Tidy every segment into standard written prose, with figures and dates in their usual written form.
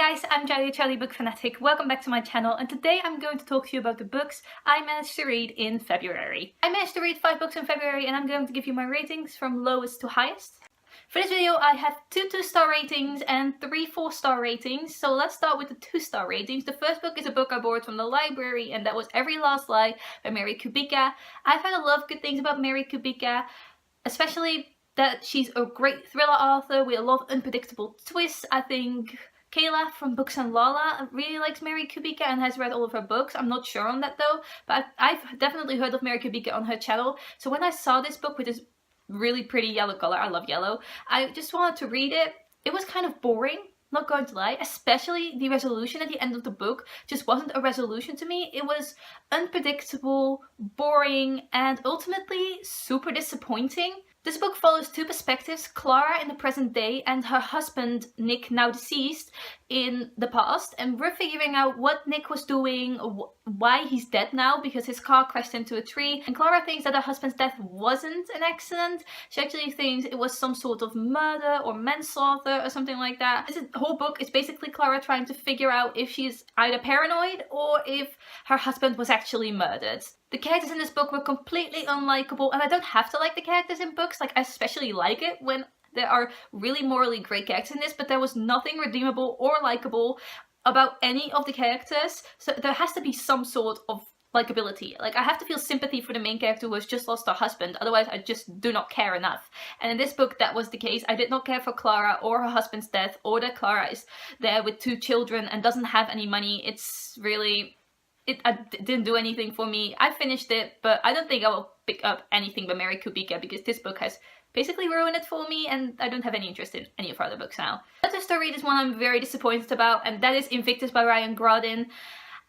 guys, I'm Jodi, book fanatic. Welcome back to my channel, and today I'm going to talk to you about the books I managed to read in February. I managed to read 5 books in February, and I'm going to give you my ratings from lowest to highest. For this video I have 2 2-star ratings and 3 4-star ratings, so let's start with the 2-star ratings. The first book is a book I borrowed from the library, and that was Every Last Lie by Mary Kubica. I've heard a lot of good things about Mary Kubica, especially that she's a great thriller author with a lot of unpredictable twists. I think Kayla from Books and Lala really likes Mary Kubica and has read all of her books. I'm not sure on that though, but I've definitely heard of Mary Kubica on her channel. So when I saw this book with this really pretty yellow color, I love yellow, I just wanted to read it. It was kind of boring, not going to lie, especially the resolution at the end of the book just wasn't a resolution to me. It was unpredictable, boring, and ultimately super disappointing. This book follows 2 perspectives, Clara in the present day and her husband Nick, now deceased, in the past, and we're figuring out what Nick was doing, why he's dead now because his car crashed into a tree, and Clara thinks that her husband's death wasn't an accident. She actually thinks it was some sort of murder or manslaughter or something like that. This whole book is basically Clara trying to figure out if she's either paranoid or if her husband was actually murdered. The characters in this book were completely unlikable, and I don't have to like the characters in books. Like, I especially like it when there are really morally great characters in this, but there was nothing redeemable or likable about any of the characters. So there has to be some sort of likability. Like, I have to feel sympathy for the main character who has just lost her husband, otherwise I just do not care enough. And in this book that was the case. I did not care for Clara or her husband's death, or that Clara is there with 2 children and doesn't have any money. It's really... It didn't do anything for me. I finished it, but I don't think I will pick up anything by Mary Kubica because this book has basically ruined it for me, and I don't have any interest in any of her other books now. The other story is one I'm very disappointed about, and that is Invictus by Graudin.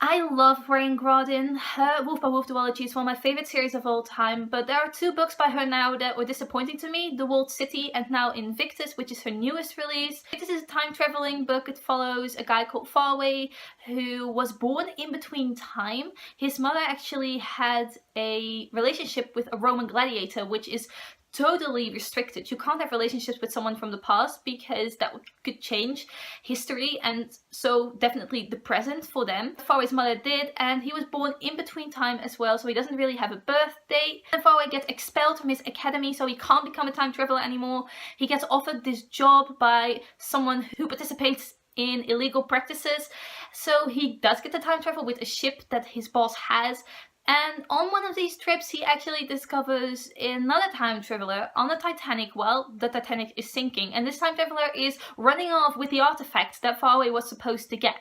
I love Graudin. Her Wolf by Wolf duology is one of my favourite series of all time, but there are 2 books by her now that were disappointing to me. The Walled City and now Invictus, which is her newest release. This is a time-travelling book. It follows a guy called Farway who was born in between time. His mother actually had a relationship with a Roman gladiator, which is totally restricted. You can't have relationships with someone from the past because that could change history, and so definitely the present for them. Farway's mother did, and he was born in between time as well, so he doesn't really have a birth date. And Farway gets expelled from his academy, so he can't become a time traveler anymore. He gets offered this job by someone who participates in illegal practices, so he does get to time travel with a ship that his boss has. And on one of these trips he actually discovers another time traveler on the Titanic while the Titanic is sinking, and this time traveler is running off with the artifacts that Farway was supposed to get.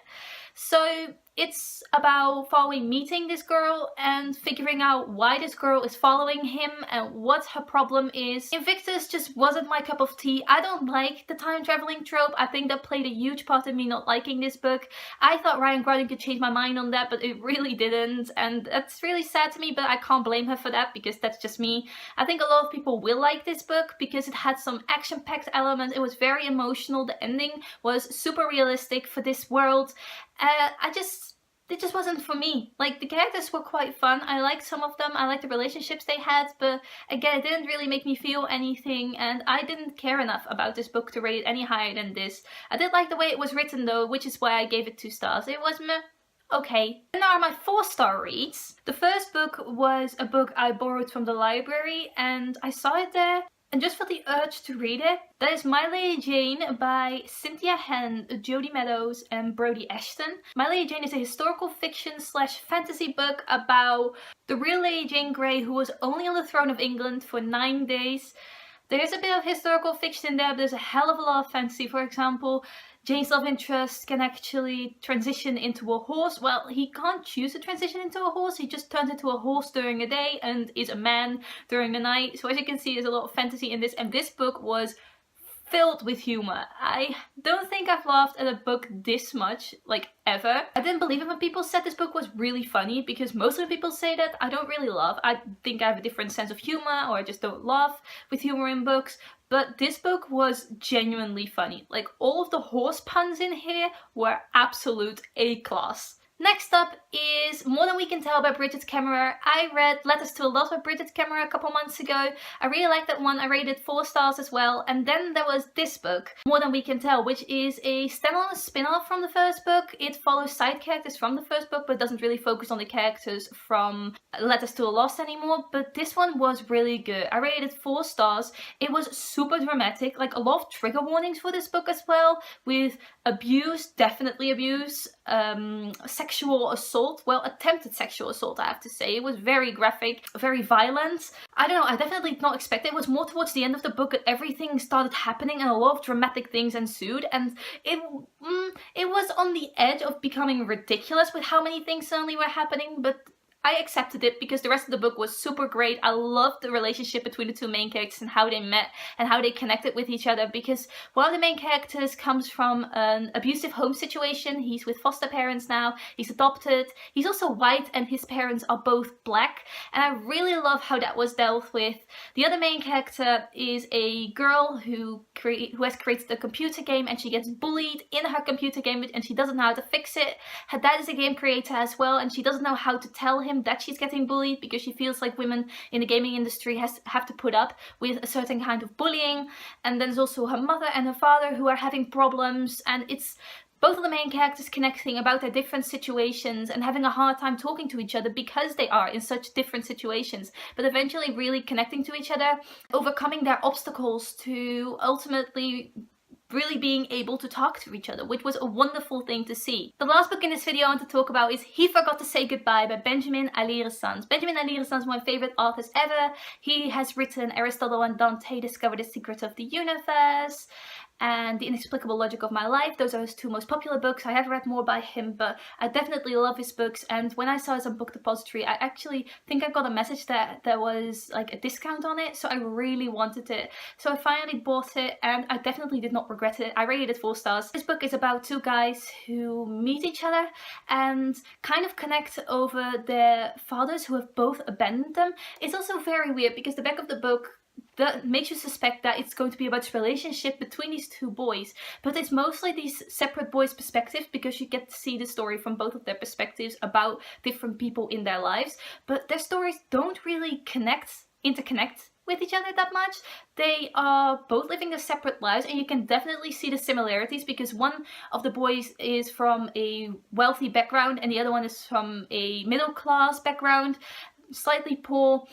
So it's about Farway meeting this girl and figuring out why this girl is following him and what her problem is. Invictus just wasn't my cup of tea. I don't like the time traveling trope. I think that played a huge part in me not liking this book. I thought Graudin could change my mind on that, but it really didn't, and that's really sad to me, but I can't blame her for that because that's just me. I think a lot of people will like this book because it had some action-packed elements. It was very emotional. The ending was super realistic for this world. It just wasn't for me. Like, the characters were quite fun. I liked some of them. I liked the relationships they had, but again, it didn't really make me feel anything, and I didn't care enough about this book to rate it any higher than this. I did like the way it was written though, which is why I gave it 2 stars. It was meh. Okay. And now are my 4-star reads. The first book was a book I borrowed from the library, and I saw it there and just felt the urge to read it. That is My Lady Jane by Cynthia, Jodi, Meadows and Brodi, Ashton. My Lady Jane is a historical fiction / fantasy book about the real Lady Jane Grey who was only on the throne of England for 9 days. There's a bit of historical fiction in there, but there's a hell of a lot of fantasy. For example, Jane's love interest can actually transition into a horse. Well, he can't choose to transition into a horse, he just turns into a horse during the day and is a man during the night. So as you can see, there's a lot of fantasy in this, and this book was filled with humor. I don't think I've laughed at a book this much, like, ever. I didn't believe it when people said this book was really funny, because most of the people say that I don't really laugh. I think I have a different sense of humor, or I just don't laugh with humor in books. But this book was genuinely funny. Like, all of the horse puns in here were absolute A-class. Next up is More Than We Can Tell by Brigid Kemmerer. I read Letters to a Lost by Brigid Kemmerer a couple months ago. I really liked that one. I rated 4 stars as well. And then there was this book, More Than We Can Tell, which is a standalone spin-off from the first book. It follows side characters from the first book, but doesn't really focus on the characters from Letters to a Lost anymore. But this one was really good. I rated 4 stars. It was super dramatic, like a lot of trigger warnings for this book as well, with abuse, definitely abuse, sexual assault, well, attempted sexual assault, I have to say. It was very graphic, very violent. I don't know, I definitely did not expect it. It was more towards the end of the book that everything started happening and a lot of dramatic things ensued, and it was on the edge of becoming ridiculous with how many things suddenly were happening, but I accepted it because the rest of the book was super great. I loved the relationship between the two main characters and how they met and how they connected with each other, because one of the main characters comes from an abusive home situation. He's with foster parents now. He's adopted. He's also white and his parents are both black. And I really love how that was dealt with. The other main character is a girl who has created a computer game, and she gets bullied in her computer game and she doesn't know how to fix it. Her dad is a game creator as well, and she doesn't know how to tell him that she's getting bullied because she feels like women in the gaming industry have to put up with a certain kind of bullying. And then there's also her mother and her father who are having problems, and it's both of the main characters connecting about their different situations and having a hard time talking to each other because they are in such different situations, but eventually really connecting to each other, overcoming their obstacles to ultimately really being able to talk to each other, which was a wonderful thing to see. The last book in this video I want to talk about is He Forgot to Say Goodbye by Benjamin Alire Sáenz. Benjamin Alire Sáenz is one of my favorite authors ever. He has written Aristotle and Dante Discover the Secrets of the Universe and The Inexplicable Logic of My Life. Those are his 2 most popular books. I have read more by him, but I definitely love his books. And when I saw it on Book Depository, I actually think I got a message that there was like a discount on it, so I really wanted it. So I finally bought it, and I definitely did not regret it. I rated it 4 stars. This book is about 2 guys who meet each other and kind of connect over their fathers who have both abandoned them. It's also very weird because the back of the book that makes you suspect that it's going to be about this relationship between these 2 boys, but it's mostly these separate boys' perspectives because you get to see the story from both of their perspectives about different people in their lives, but their stories don't really interconnect with each other that much. They are both living their separate lives, and you can definitely see the similarities because one of the boys is from a wealthy background and the other one is from a middle class background, slightly poor,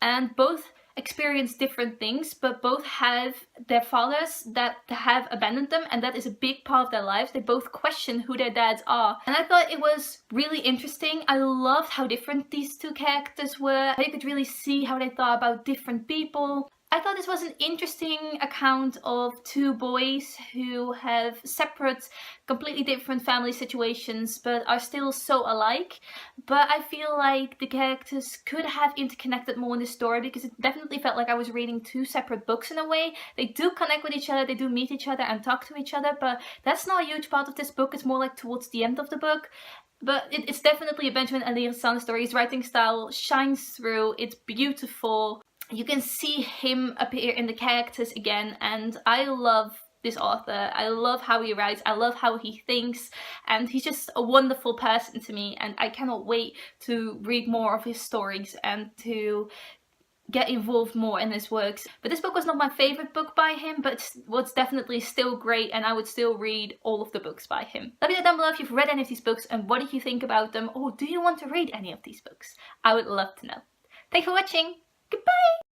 and both experience different things, but both have their fathers that have abandoned them, and that is a big part of their lives. They both question who their dads are, and I thought it was really interesting. I loved how different these 2 characters were. You could really see how they thought about different people. I thought this was an interesting account of 2 boys who have separate, completely different family situations but are still so alike. But I feel like the characters could have interconnected more in the story because it definitely felt like I was reading 2 separate books in a way. They do connect with each other, they do meet each other and talk to each other, but that's not a huge part of this book. It's more like towards the end of the book. But it's definitely a Benjamin Alire Sáenz story. His writing style shines through, it's beautiful. You can see him appear in the characters again, and I love this author. I love how he writes, I love how he thinks, and he's just a wonderful person to me, and I cannot wait to read more of his stories and to get involved more in his works. But this book was not my favorite book by him, but it was definitely still great, and I would still read all of the books by him. Let me know down below if you've read any of these books and what did you think about them, or do you want to read any of these books? I would love to know. Thanks for watching. Goodbye!